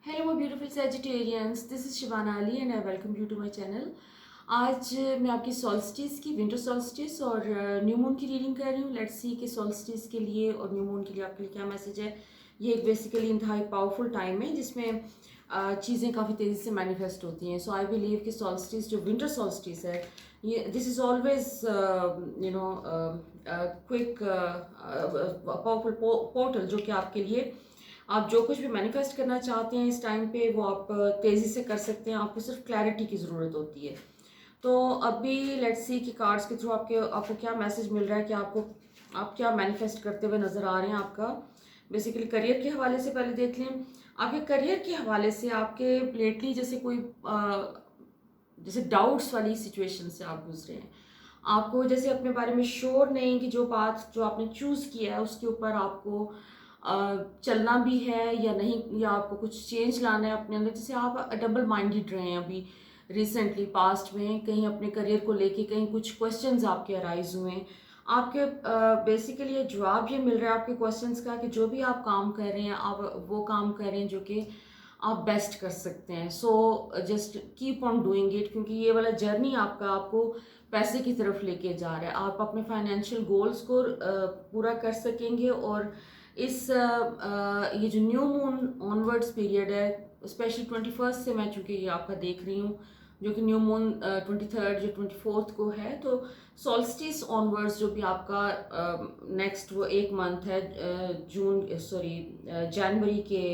Hello my beautiful sagittarians, this is Shivana Ali and I welcome you to my channel. आज मैं आपकी solstice की winter solstice और new moon की रीडिंग कर रही हूँ। लेट्स सी कि सॉल्स्टिस के लिए और न्यू मून के लिए आपके लिए क्या मैसेज है। ये एक बेसिकली इंतहाई पावरफुल टाइम है जिसमें चीज़ें काफ़ी तेज़ी से मैनिफेस्ट होती हैं। सो आई बिलीव कि सॉल्स्टिस जो विंटर सॉल्स्टिस है, ये this is always quick powerful portal जो कि आपके लिए आप जो कुछ भी मैनिफेस्ट करना चाहते हैं इस टाइम पे वो आप तेज़ी से कर सकते हैं। आपको सिर्फ क्लैरिटी की ज़रूरत होती है। तो अभी लेट्स सी कि कार्ड्स के थ्रू आपको क्या मैसेज मिल रहा है कि आप क्या मैनिफेस्ट करते हुए नज़र आ रहे हैं। आपका बेसिकली करियर के हवाले से पहले देख लें। आपके करियर के हवाले से आपके लेटली जैसे कोई जैसे डाउट्स वाली सिचुएशन से आप गुजरे हैं। आपको जैसे अपने बारे में श्योर नहीं कि जो बात जो आपने चूज़ किया है उसके ऊपर आपको चलना भी है या नहीं, या आपको कुछ चेंज लाना है अपने अंदर। जैसे आप डबल माइंडेड रहे हैं अभी रिसेंटली पास्ट में, कहीं अपने करियर को लेके कहीं कुछ क्वेश्चंस आपके अराइज हुए हैं। आपके बेसिकली ये जवाब ये मिल रहा है आपके क्वेश्चंस का कि जो भी आप काम कर रहे हैं आप वो काम कर रहे हैं जो कि आप बेस्ट कर सकते हैं। So just keep on doing it, क्योंकि ये वाला जर्नी आपको पैसे की तरफ लेके जा रहा है। आप अपने फाइनेंशियल गोल्स को पूरा कर सकेंगे और इस ये जो न्यू मून ऑनवर्ड्स पीरियड है, स्पेशली 21st से मैं चूँकि ये आपका देख रही हूँ, जो कि न्यू मून 23rd जो 24th को है, तो सॉल्स्टिस ऑनवर्ड्स जो भी आपका नेक्स्ट वो एक मंथ है जनवरी के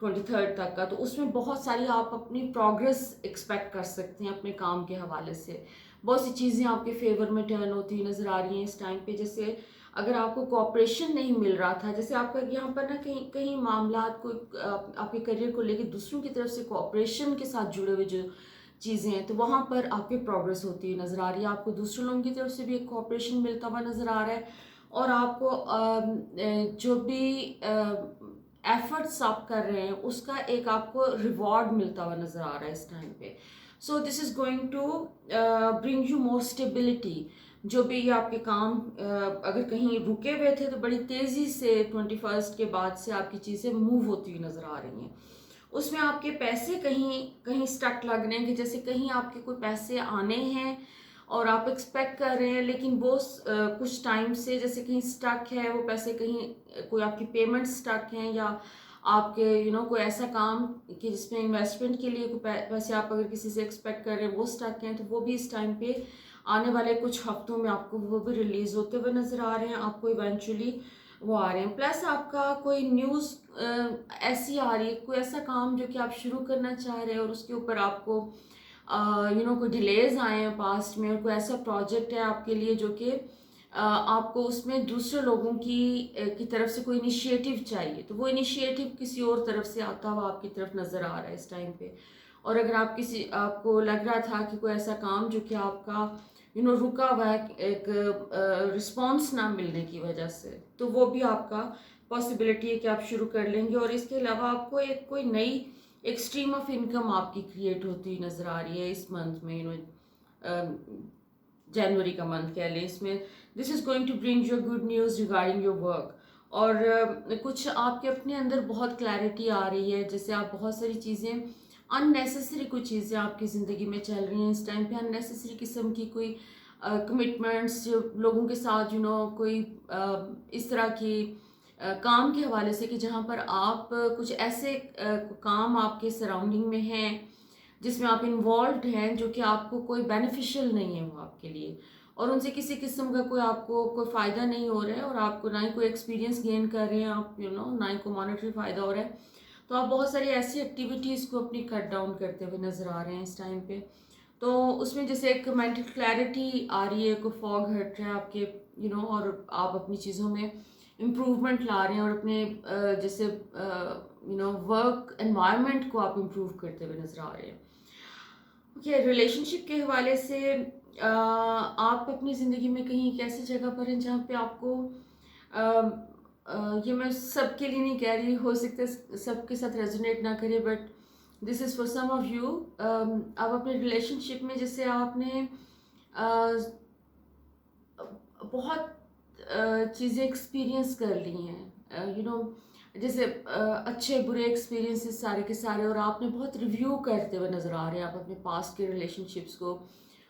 23rd तक का, तो उसमें बहुत सारी आप अपनी प्रोग्रेस एक्सपेक्ट कर सकते हैं अपने काम के हवाले से। बहुत सी चीज़ें आपके फेवर में टर्न होती हुई नज़र आ रही हैं इस टाइम पे। जैसे अगर आपको कोऑपरेशन नहीं मिल रहा था, जैसे आपका यहाँ पर ना कहीं कहीं मामला को आपके करियर को लेकर दूसरों की तरफ से कोऑपरेशन के साथ जुड़े हुए जो चीज़ें हैं, तो वहाँ पर आपकी प्रोग्रेस होती हुई नज़र आ रही है। आपको दूसरे लोगों की तरफ से भी एक कोऑपरेशन मिलता हुआ नज़र आ रहा है और आपको जो भी एफर्ट्स आप कर रहे हैं उसका एक आपको रिवॉर्ड मिलता हुआ नज़र आ रहा है इस टाइम पे। So this is going to bring you more stability. जो भी आपके काम अगर कहीं रुके हुए थे तो बड़ी तेज़ी से 21st के बाद से आपकी चीज़ें मूव होती हुई नज़र आ रही हैं। उसमें आपके पैसे कहीं कहीं स्टक लग रहे हैं कि जैसे कहीं आपके कोई पैसे आने हैं और आप एक्सपेक्ट कर रहे हैं, लेकिन वो कुछ टाइम से जैसे कहीं स्टक है वो पैसे, कहीं कोई आपकी पेमेंट स्टक हैं, या आपके कोई ऐसा काम कि जिसमें इन्वेस्टमेंट के लिए कोई पैसे आप अगर किसी से एक्सपेक्ट कर रहे हैं वो स्टक हैं, तो वो भी इस टाइम पे आने वाले कुछ हफ्तों में आपको वो भी रिलीज होते हुए नज़र आ रहे हैं। आपको इवेंचुअली वो आ रहे हैं। प्लस आपका कोई न्यूज़ ऐसी आ रही है, कोई ऐसा काम जो कि आप शुरू करना चाह रहे हैं और उसके ऊपर आपको कोई डिलेज आए हैं पास्ट में, और कोई ऐसा प्रोजेक्ट है आपके लिए जो कि आपको उसमें दूसरे लोगों की तरफ से कोई इनिशिएटिव चाहिए, तो वो इनिशिएटिव किसी और तरफ से आता हुआ आपकी तरफ नज़र आ रहा है इस टाइम पे। और अगर आपको लग रहा था कि कोई ऐसा काम जो कि आपका रुका हुआ है एक रिस्पॉन्स ना मिलने की वजह से, तो वो भी आपका पॉसिबिलिटी है कि आप शुरू कर लेंगे। और इसके अलावा आपको एक कोई नई एक स्ट्रीम ऑफ इनकम आपकी क्रिएट होती हुई नज़र आ रही है इस मंथ में, जनवरी का मंथ कह लें। इसमें this is going to bring you good news regarding your work. और कुछ आपके अपने अंदर बहुत क्लैरिटी आ रही है, जैसे आप बहुत सारी चीज़ें अननेसेसरी कुछ चीज़ें आपकी ज़िंदगी में चल रही हैं इस टाइम पे, अननेसेसरी किस्म की कोई कमिटमेंट्स जो लोगों के साथ कोई इस तरह की काम के हवाले से कि जहाँ पर आप कुछ ऐसे काम आपके सराउंडिंग में हैं जिसमें आप इन्वॉल्व हैं जो कि आपको कोई बेनिफिशियल नहीं है वो आपके लिए, और उनसे किसी किस्म का कोई आपको कोई फ़ायदा नहीं हो रहा है, और आपको ना ही कोई एक्सपीरियंस गेन कर रहे हैं आप, ना ही कोई मॉनेटरी फ़ायदा हो रहा है। तो आप बहुत सारी ऐसी एक्टिविटीज़ को अपनी कट डाउन करते हुए नज़र आ रहे हैं इस टाइम पे। तो उसमें जैसे एक मेंटल क्लैरिटी आ रही है, कोई फॉग हट रहा है आपके और आप अपनी चीज़ों में इम्प्रूवमेंट ला रहे हैं और अपने जैसे वर्क एनवायरनमेंट को आप इम्प्रूव करते हुए नज़र आ रहे हैं। ओके, रिलेशनशिप के हवाले से आप अपनी ज़िंदगी में कहीं एक ऐसी जगह पर हैं जहाँ पे आपको ये मैं सबके लिए नहीं कह रही, हो सकता है सबके साथ रेजोनेट ना करे, but this is for some of you. आप अपने रिलेशनशिप में जैसे आपने बहुत चीज़ें एक्सपीरियंस कर ली हैं, जैसे अच्छे बुरे एक्सपीरियंसेस सारे के सारे, और आपने बहुत रिव्यू करते हुए नज़र आ रहे हैं आप अपने पास्ट के रिलेशनशिप्स को,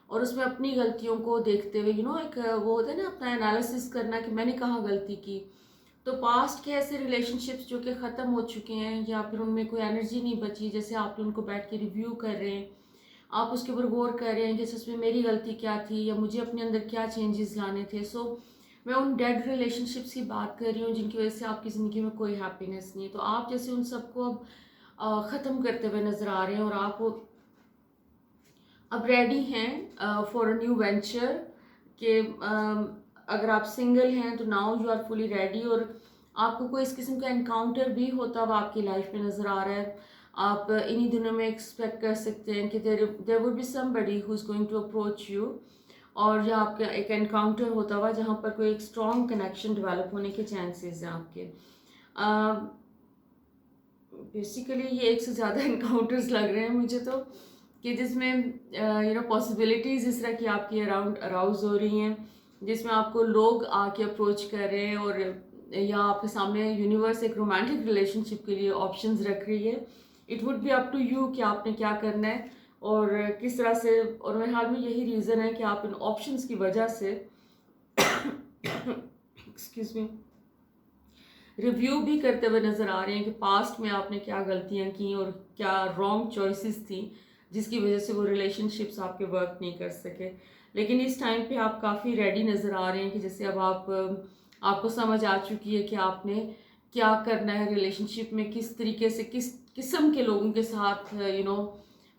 और उसमें अपनी गलतियों को देखते हुए एक वो होता है ना, अपना एनालिसिस करना कि मैंने कहाँ गलती की। तो पास्ट के ऐसे रिलेशनशिप्स जो कि ख़त्म हो चुके हैं या फिर उनमें कोई एनर्जी नहीं बची, जैसे आप उनको बैठ के रिव्यू कर रहे हैं, आप उसके ऊपर गौर कर रहे हैं जैसे उसमें मेरी गलती क्या थी या मुझे अपने अंदर क्या चेंजेस लाने थे। सो मैं उन डेड रिलेशनशिप्स की बात कर रही हूँ जिनकी वजह से आपकी ज़िंदगी में कोई हैप्पीनेस नहीं है। तो आप जैसे उन सबको अब ख़त्म करते हुए नज़र आ रहे हैं, और आप अब रेडी हैं फॉर अ न्यू वेंचर कि अगर आप सिंगल हैं तो now you are fully ready, और आपको कोई इस किस्म का एनकाउंटर भी होता हुआ आपकी लाइफ में नज़र आ रहा है। आप इन्हीं दिनों में एक्सपेक्ट कर सकते हैं कि there will be somebody who is going to approach you, और या आपका एक एनकाउंटर होता हुआ जहाँ पर कोई एक स्ट्रॉन्ग कनेक्शन डेवलप होने के चांसेस हैं आपके। बेसिकली ये एक से ज़्यादा एनकाउंटर्स लग रहे हैं मुझे तो, कि जिसमें पॉसिबिलिटीज़ इस तरह की आपकी अराउंड अराउज हो रही हैं, जिसमें आपको लोग आके अप्रोच कर रहे हैं, और या आपके सामने यूनिवर्स एक रोमांटिक रिलेशनशिप के लिए ऑप्शंस रख रही है। It would be up to you कि आपने क्या करना है और किस तरह से, और मेरे हाल में यही रीज़न है कि आप इन ऑप्शंस की वजह से एक्सक्यूज मी रिव्यू भी करते हुए नज़र आ रहे हैं कि पास्ट में आपने क्या गलतियां की और क्या रॉन्ग चॉइसेस थी जिसकी वजह से वो रिलेशनशिप्स आपके वर्क नहीं कर सके। लेकिन इस टाइम पे आप काफ़ी रेडी नज़र आ रहे हैं कि जैसे अब आपको समझ आ चुकी है कि आपने क्या करना है रिलेशनशिप में, किस तरीके से किस किस्म के लोगों के साथ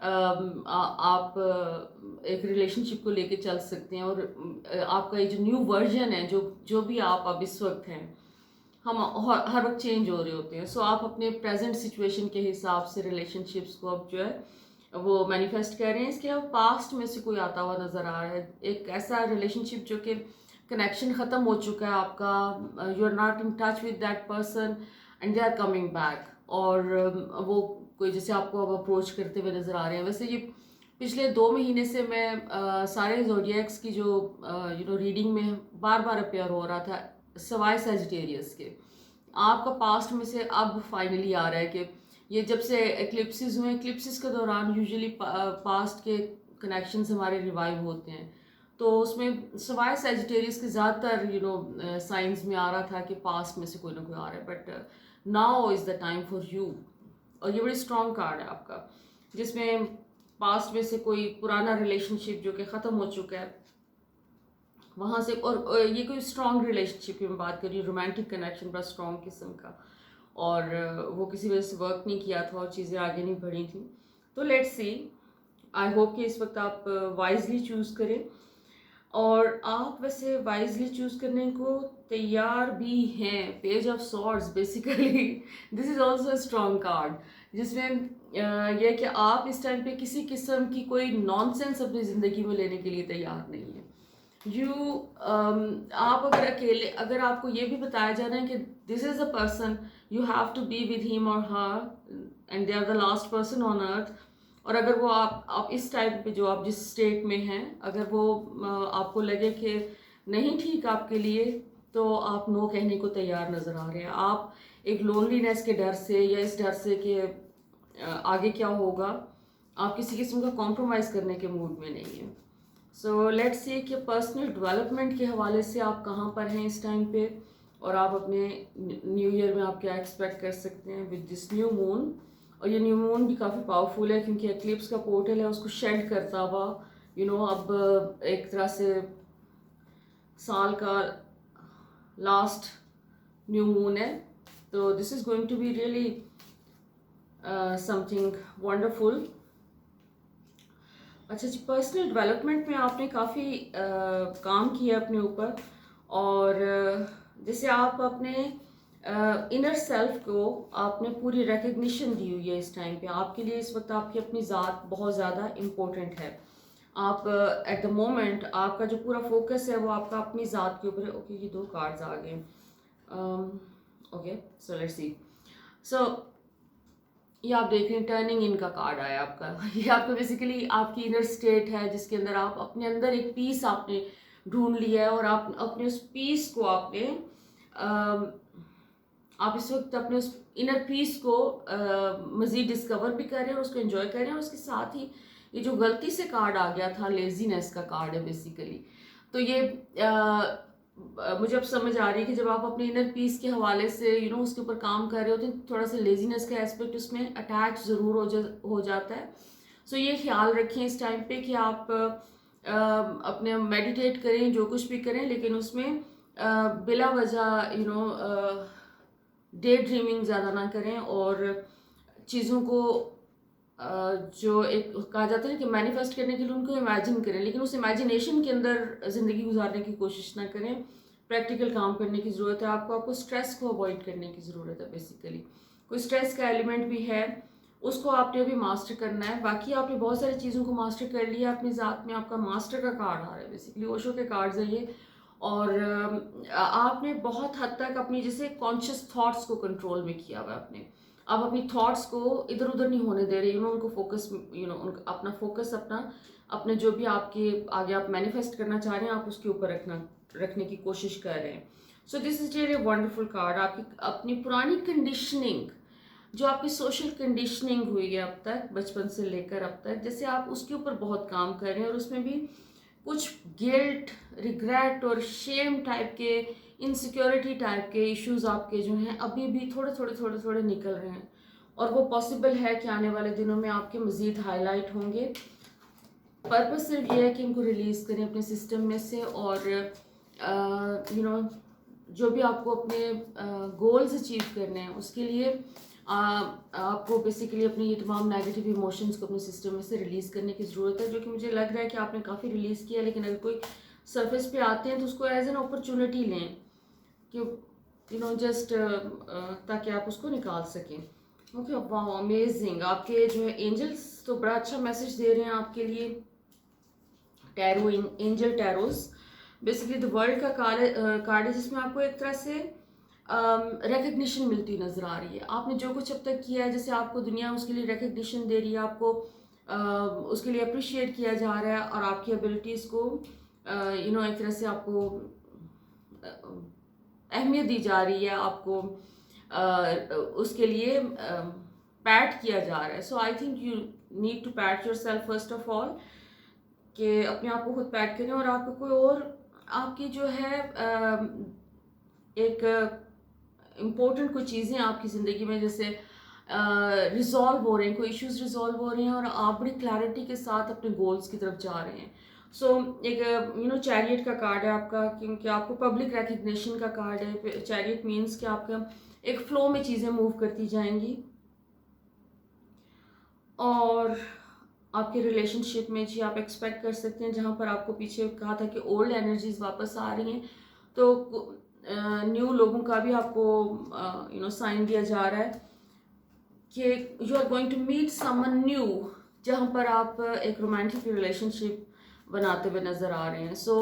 आप एक रिलेशनशिप को लेके चल सकते हैं, और आपका ये जो न्यू वर्जन है, जो जो भी आप अब इस वक्त हैं, हम हर वक्त चेंज हो रहे होते हैं। सो आप अपने प्रेजेंट सिचुएशन के हिसाब से रिलेशनशिप्स को अब जो है वो मैनिफेस्ट कर रहे हैं। इसके अलावा पास्ट में से कोई आता हुआ नज़र आ रहा है, एक ऐसा रिलेशनशिप जो कि कनेक्शन ख़त्म हो चुका है आपका, you are not in touch with that person and they are coming back, और वो कोई जैसे आपको अब अप्रोच करते हुए नज़र आ रहे हैं। वैसे ये पिछले 2 महीने से मैं सारे ज़ोडिएक्स की जो रीडिंग में बार बार अपेयर हो रहा था, सवाए सेजिटेरियस के, आपका पास्ट में से अब फाइनली आ रहा है कि ये जब से एक्लिप्सिस हुए, एक्लिप्सिस के दौरान यूजुअली पास्ट के कनेक्शंस हमारे रिवाइव होते हैं। तो उसमें सवाए सेजिटेरियस के ज़्यादातर साइंस में आ रहा था कि पास्ट में से कोई ना कोई आ रहा है, but now is the time for you. और ये बड़ी स्ट्रॉन्ग कार्ड है आपका, जिसमें पास्ट में से कोई पुराना रिलेशनशिप जो कि ख़त्म हो चुका है वहाँ से, और ये कोई स्ट्रॉन्ग रिलेशनशिप की मैं बात कर रही हूँ, रोमांटिक कनेक्शन बड़ा स्ट्रॉन्ग किस्म का, और वो किसी वजह से वर्क नहीं किया था और चीज़ें आगे नहीं बढ़ी थी। तो लेट्स सी, आई होप कि इस वक्त आप वाइजली चूज़ करें, और आप वैसे वाइजली चूज़ करने को तैयार भी हैं। Page of swords basically this is also a strong card, जिसमें यह कि आप इस टाइम पे किसी किस्म की कोई नॉनसेंस अपनी ज़िंदगी में लेने के लिए तैयार नहीं है। आप अगर अकेले, अगर आपको ये भी बताया जा रहा है कि this is a person you have to be with him or her and they are the last person on earth, और अगर वो आप इस टाइम पे जो आप जिस स्टेट में हैं, अगर वो आपको लगे कि नहीं ठीक आपके लिए, तो आप नो कहने को तैयार नज़र आ रहे हैं। आप एक लोनलीनेस के डर से या इस डर से कि आगे क्या होगा, आप किसी किस्म का कॉम्प्रोमाइज़ करने के मूड में नहीं है। सो लेट्स सी कि पर्सनल डेवलपमेंट के हवाले से आप कहाँ पर हैं इस टाइम पे, और आप अपने न्यू ईयर में आप क्या एक्सपेक्ट कर सकते हैं विद दिस न्यू मून। और ये न्यू मून भी काफ़ी पावरफुल है क्योंकि एक्लिप्स का पोर्टल है, उसको शेड करता हुआ अब एक तरह से साल का लास्ट न्यू मून है। तो this is going to be really something wonderful. अच्छा जी, पर्सनल डेवलपमेंट में आपने काफ़ी काम किया अपने ऊपर, और जैसे आप अपने इनर सेल्फ को आपने पूरी रिकग्निशन दी हुई है इस टाइम पे। आपके लिए इस वक्त आपकी अपनी ज़ात बहुत ज़्यादा इम्पोर्टेंट है। आप एट द मोमेंट आपका जो पूरा फोकस है वो आपका अपनी ज़ात के ऊपर है। ओके, ये 2 कार्ड्स आ गए। Okay, so let's see. सो ये आप देख रहे हैं, टर्निंग इन का कार्ड आया आपका। ये आपका बेसिकली आपकी इनर स्टेट है जिसके अंदर आप अपने अंदर एक पीस आपने ढूंढ लिया है, और आप अपने उस पीस को आपने आप इस वक्त अपने उस इनर पीस को मज़ीद डिस्कवर भी कर रहे हैं और उसको एंजॉय कर रहे हैं, और उसके साथ ही ये जो गलती से कार्ड आ गया था, लेजीनेस का कार्ड है बेसिकली। तो ये मुझे अब समझ आ रही है कि जब आप अपने इनर पीस के हवाले से उसके ऊपर काम कर रहे हो, तो थोड़ा सा लेजीनेस का एस्पेक्ट उसमें अटैच ज़रूर हो जाता है। सो ये ख्याल रखें इस टाइम पे कि आप अपने मेडिटेट करें, जो कुछ भी करें, लेकिन उसमें बिला वजह डे ड्रीमिंग ज़्यादा ना करें, और चीज़ों को जो एक कहा जाता है कि मैनिफेस्ट करने के लिए उनको इमेजिन करें, लेकिन उस इमेजिनेशन के अंदर ज़िंदगी गुजारने की कोशिश ना करें। प्रैक्टिकल काम करने की ज़रूरत है आपको स्ट्रेस को अवॉइड करने की ज़रूरत है बेसिकली। कोई स्ट्रेस का एलिमेंट भी है, उसको आपने अभी मास्टर करना है। बाकी आपने बहुत सारी चीज़ों को मास्टर कर लिया अपनी ज़ात में, आपका मास्टर का कार्ड आ रहा है बेसिकली, ओशो के कार्ड्स है ये। और आपने बहुत हद तक अपनी जैसे कॉन्शियस थॉट्स को कंट्रोल में किया हुआ है आपने। आप अपनी थॉट्स को इधर उधर नहीं होने दे रहे, उनको फोकस, अपना फोकस अपने जो भी आपके आगे आप मैनिफेस्ट करना चाह रहे हैं, आप उसके ऊपर रखने की कोशिश कर रहे हैं। So this is really wonderful card. आपकी अपनी पुरानी कंडीशनिंग, जो आपकी सोशल कंडीशनिंग हुई है अब तक, बचपन से लेकर अब तक, जैसे आप उसके ऊपर बहुत काम कर रहे हैं, और उसमें भी कुछ गिल्ट, रिग्रेट और शेम टाइप के, इनसिक्योरिटी टाइप के इश्यूज आपके जो हैं अभी भी थोड़े निकल रहे हैं, और वो पॉसिबल है कि आने वाले दिनों में आपके मज़ीद हाईलाइट होंगे। पर्पस सिर्फ ये है कि इनको रिलीज़ करें अपने सिस्टम में से, और जो भी आपको अपने गोल्स अचीव करने हैं उसके लिए आपको बेसिकली अपने ये तमाम नेगेटिव इमोशंस को अपने सिस्टम में से रिलीज़ करने की ज़रूरत है, जो कि मुझे लग रहा है कि आपने काफ़ी रिलीज़ किया। लेकिन अगर कोई सरफेस पे आते हैं तो उसको एज एन अपॉर्चुनिटी लें कि जस्ट ताकि आप उसको निकाल सकें। ओके, वाह अमेजिंग। आपके जो है एंजल्स तो बड़ा अच्छा मैसेज दे रहे हैं आपके लिए। Tarot, angel Taro's basically the world का कार्ड है, जिसमें आपको एक तरह से रिकग्निशन मिलती नज़र आ रही है। आपने जो कुछ अब तक किया है, जैसे आपको दुनिया उसके लिए रिकग्निशन दे रही है, आपको उसके लिए अप्रिशिएट किया जा रहा है, और आपकी एबिलिटीज़ को एक तरह से आपको अहमियत दी जा रही है, आपको उसके लिए पैट किया जा रहा है। So I think you need to pat yourself first of all, कि अपने आप को खुद पैट करें, और आपको कोई और आपकी जो है एक इम्पोर्टेंट कोई चीज़ें आपकी ज़िंदगी में जैसे रिजॉल्व हो रहे हैं, कोई इश्यूज रिजॉल्व हो रहे हैं, और आप बड़ी क्लैरिटी के साथ अपने गोल्स की तरफ जा रहे हैं। सो एक चैरियट का कार्ड है आपका, क्योंकि आपको पब्लिक रिकग्निशन का कार्ड है। चैरियट मीन्स कि आपका एक फ्लो में चीज़ें मूव करती जाएंगी, और आपके रिलेशनशिप में जी आप एक्सपेक्ट कर सकते हैं, जहाँ पर आपको पीछे कहा था कि ओल्ड एनर्जीज वापस आ रही हैं, तो न्यू लोगों का भी आपको साइन दिया जा रहा है कि you are going to meet someone new, जहाँ पर आप एक रोमांटिक रिलेशनशिप बनाते हुए नज़र आ रहे हैं। सो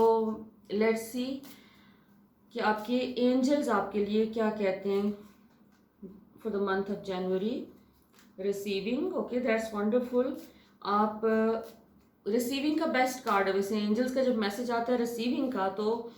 लेट्स सी कि आपके एंजल्स आपके लिए क्या कहते हैं for the month of January. Receiving, okay that's wonderful. आप रिसीविंग का बेस्ट कार्ड है वैसे एंजल्स का। जब मैसेज आता है रिसीविंग का, तो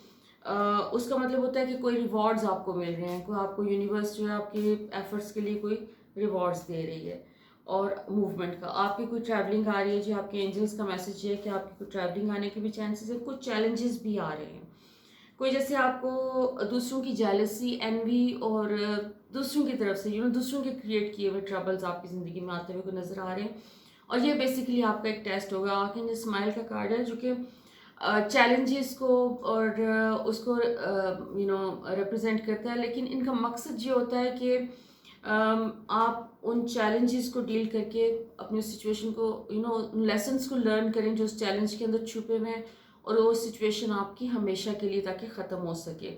उसका मतलब होता है कि कोई रिवॉर्ड्स आपको मिल रहे हैं, कोई आपको यूनिवर्स जो है आपके एफर्ट्स के लिए कोई रिवॉर्ड्स दे रही है। और मूवमेंट का, आपकी कोई ट्रैवलिंग आ रही है जी, आपके एंजल्स का मैसेज है कि आपकी कोई ट्रैवलिंग आने के भी चांसेस है। कुछ चैलेंजेस भी आ रहे हैं, कोई जैसे आपको दूसरों की जेलसी, एनवी, और दूसरों की तरफ से दूसरों के क्रिएट किए हुए ट्रबल्स आपकी ज़िंदगी में आते हुए नज़र आ रहे हैं। और ये बेसिकली आपका एक टेस्ट होगा। आंखें स्माइल का कार्ड है, जो कि चैलेंजेस को और उसको रिप्रेजेंट करता है, लेकिन इनका मकसद ये होता है कि आप उन चैलेंजेस को डील करके अपनी सिचुएशन को उन लेसन्स को लर्न करें जो उस चैलेंज के अंदर छुपे हुए हैं, और वो सिचुएशन आपकी हमेशा के लिए ताकि ख़त्म हो सके।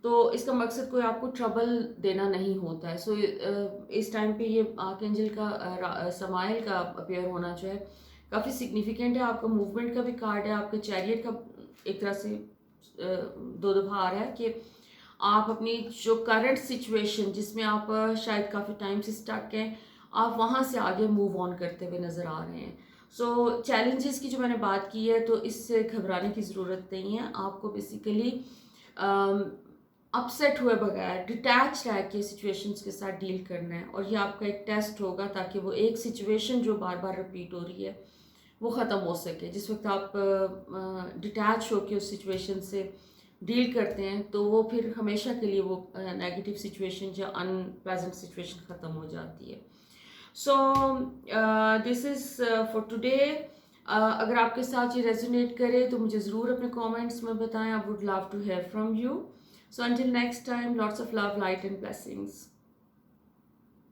तो इसका मकसद कोई आपको ट्रबल देना नहीं होता है। सो इस टाइम पे ये आर्कएंजल का समाइल का अपीयर होना जो है काफ़ी सिग्निफिकेंट है। आपका मूवमेंट का भी कार्ड है, आपके चैरियट का एक तरह से दो दफ़ा आ रहा है कि आप अपनी जो करंट सिचुएशन जिसमें आप शायद काफ़ी टाइम से स्टक हैं, आप वहाँ से आगे मूव ऑन करते हुए नज़र आ रहे हैं। सो चैलेंजेस की जो मैंने बात की है, तो इससे घबराने की ज़रूरत नहीं है। आपको बेसिकली अपसेट हुए बगैर डिटैच रह के सिचुएशंस के साथ डील करना है। और ये आपका एक टेस्ट होगा ताकि वो एक सिचुएशन जो बार बार रिपीट हो रही है वो ख़त्म हो सके। जिस वक्त आप डिटैच होके उस सिचुएशन से डील करते हैं तो वो फिर हमेशा के लिए वो नेगेटिव सिचुएशन या अनप्लेजेंट सिचुएशन ख़त्म हो जाती है। सो दिस इज़ फॉर टुडे। अगर आपके साथ ये रेजोनेट करे तो मुझे ज़रूर अपने कमेंट्स में बताएं। I would love to hear from you. So until next time, lots of love, light and blessings.